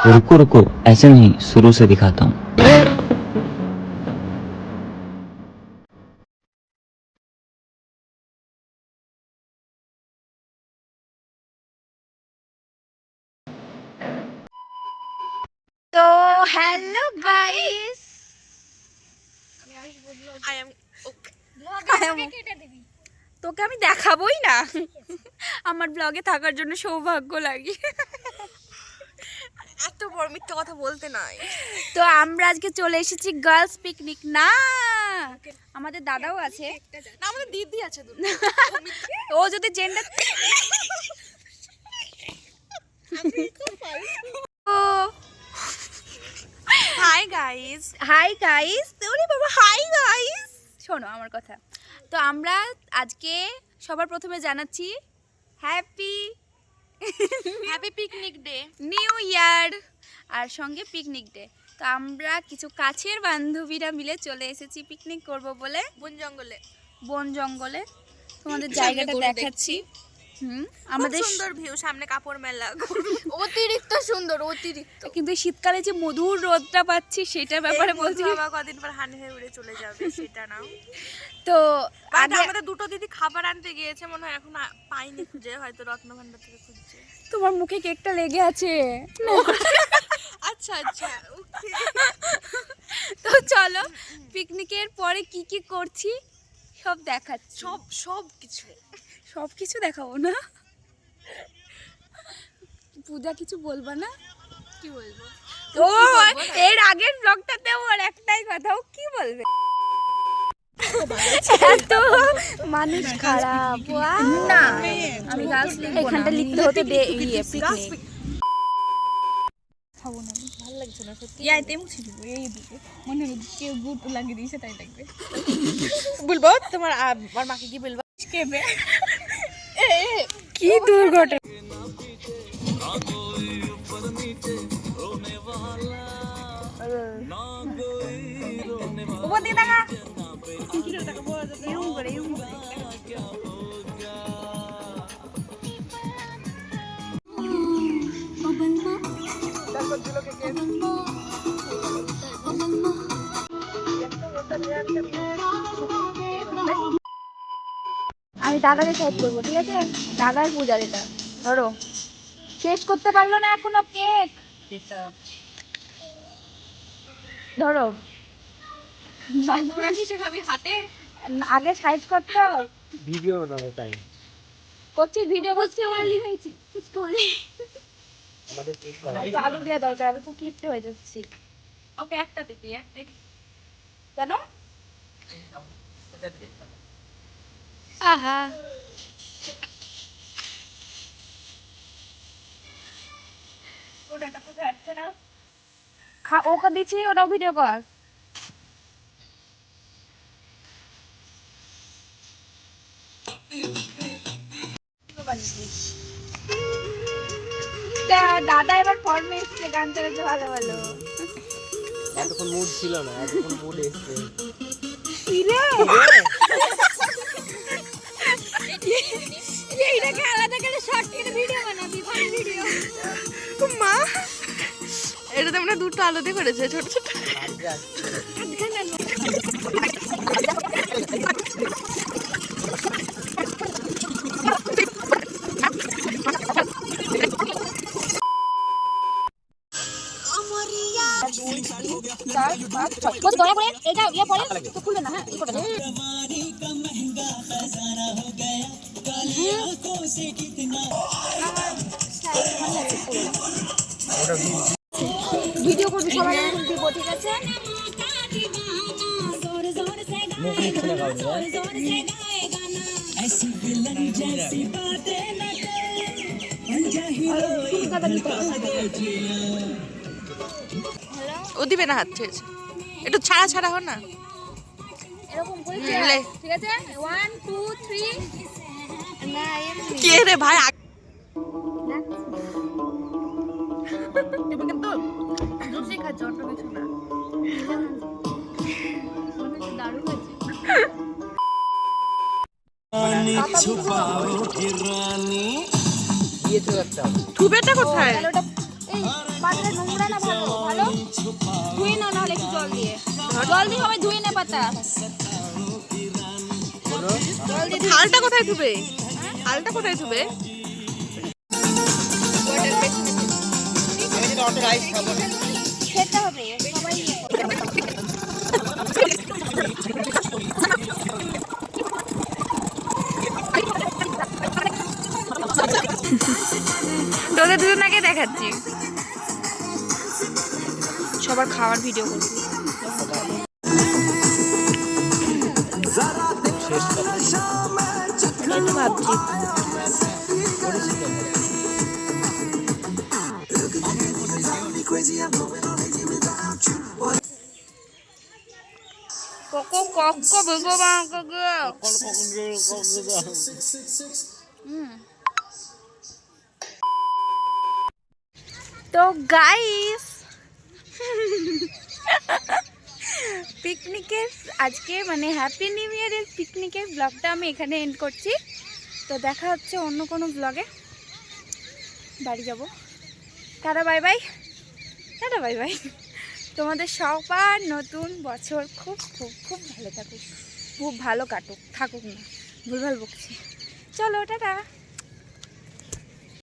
रुको रुको, ऐसे नहीं, शुरू से दिखाता हूँ। তো হ্যালো গাইস, আই এম ওকে। তোকে আমি দেখাবোই না। আমার ব্লগে থাকার জন্য সৌভাগ্য লাগে। এত বড় মিথ্যা কথা বলতে নাই। তো আমরা আজকে চলে এসেছি গার্লস পিকনিক। না, আমাদের দাদাও আছে, না আমাদের দিদি আছে দুটো। ও যদি gender hi guys. Hi guys, ওরে বাবা হাই গাইস, শোনো আমার কথা। তো আমরা আজকে সবার প্রথমে জানাচ্ছি happy happy picnic day. New year, আর সঙ্গে পিকনিক ডে। তো আমরা কিছু কাছের বান্ধবীরা মিলে চলে এসেছি পিকনিক করব বলে বন জঙ্গলে। তোমাদের জায়গাটা দেখাচ্ছি। আমাদের আমাদের সুন্দর ভিউ, সামনে কাপড় মেলা, অতিরিক্ত সুন্দর, অতিরিক্ত। কিন্তু শীতকালে যে মধুর রোদটা পাচ্ছি সেটার ব্যাপারে বলছি। বাবা কদিন পর হানি হয়ে উড়ে চলে যাবে, সেটা না। তো আগে আগে আমাদের দুটো দিদি খাবার আনতে গিয়েছে, মনে হয় এখন পাইনি খুঁজে, হয়তো রত্নভান্ডার থেকে খুঁজছে। তোমার মুখে কেকটা লেগে আছে। আচ্ছা আচ্ছা, ওকে। তো চলো পিকনিকের পরে কি কি করছি সব দেখাচ্ছি। সব কিছু সব কিছু দেখাবো না? পূজা কিছু বলবা না? কি বলবো? ও এর আগের ব্লগটাতে ওর একটাই কথা, ও কি বলবে? এত মানুষ খারাপ। না, আমি গাছ লিখবো না। এখানটা লিখতে হতো দে ইয়ে পিকনিক। ভালো লাগছে না সত্যি। ইয়াইতে মুছে দিব এইদিকে, মনে হলো কেউ গুট লাগিয়ে দিয়েছে তাই লাগবে। বলবো তোমার আর মাকে কি বলবো? কেবে কি দুর্ঘটনা! উপর দিকে দেখা। আমি দাদাকে সাইড করবো, ঠিক আছে? দাদার পূজার এটা ধরো। শেষ করতে পারলো না এখনো কেক। ধরো হাতে আগে সাইজ করতে হবে। ভিডিও বানাবো তাই করছি, ভিডিও করছি, অনলি হয়েছি আমাদের ঠিক আলু দেওয়া দরকার, আমি খুব কিপ্টে হয়ে যাচ্ছি। ওকে একটা দিবি, একটা কেন? আহা, ওটা কোথায় আসছে না? ওকে দিচ্ছি, ওটাও ভিডিও কর। দাদা এবার ফর্মে এসছে, গান চালাতে ভালো ভালো। এতক্ষণ মুড ছিল না, এতক্ষণ মুড এসছে। এইটাকে আলাদা করে শর্ট করে ভিডিও বানাবি, ফান ভিডিও। মা এটা তো আমরা দুটো আলাদা করেছে, ছোট ছোট। দয়া করে এটা ইয়ে পরে তো খুলবে না। হ্যাঁ, ই করে দাও। ভিডিও করবি, সবাই দিব, ঠিক আছে? মুখ নিচ্ছে না কাউকে, ও দিবে না, হাত ছেড়েছে। একটু ছাড়া ছাড়া হো না। এরকম করে লে। ঠিক আছে? 1 2 3 না এমনি কে রে ভাই? তুমি কিন্তু জুসি খাচ্ছ, অন্য কিছু না। দারুণ হয়েছে। দিয়েছো একটা। থুবেটা কোথায়? ওটা এই পাত্রে নোংরা জলদি সবাই ধুয়ে নে পাতা। থালটা কোথায় ধুবে? থালটা কোথায় ধুবে? খেতে হবে সবাই। তোদের দুজনাকে দেখাচ্ছি, সবার খাওয়ার ভিডিও করছি। একটু ভাবছি কোকো কোকো ভগবান কোকো। তো গাইস পিকনিকের আজকে মানে হ্যাপি নিউ ইয়ারের পিকনিকের ব্লগটা আমি এখানে এন্ড করছি। তো দেখা হচ্ছে অন্য কোনো ব্লগে। বাড়ি যাব, tata bye bye, tata bye bye. তোমাদের সবার নতুন বছর খুব খুব খুব ভালো থাকুক, খুব ভালো থাকুক না, ভুলভাল বকছি। চলো টাটা।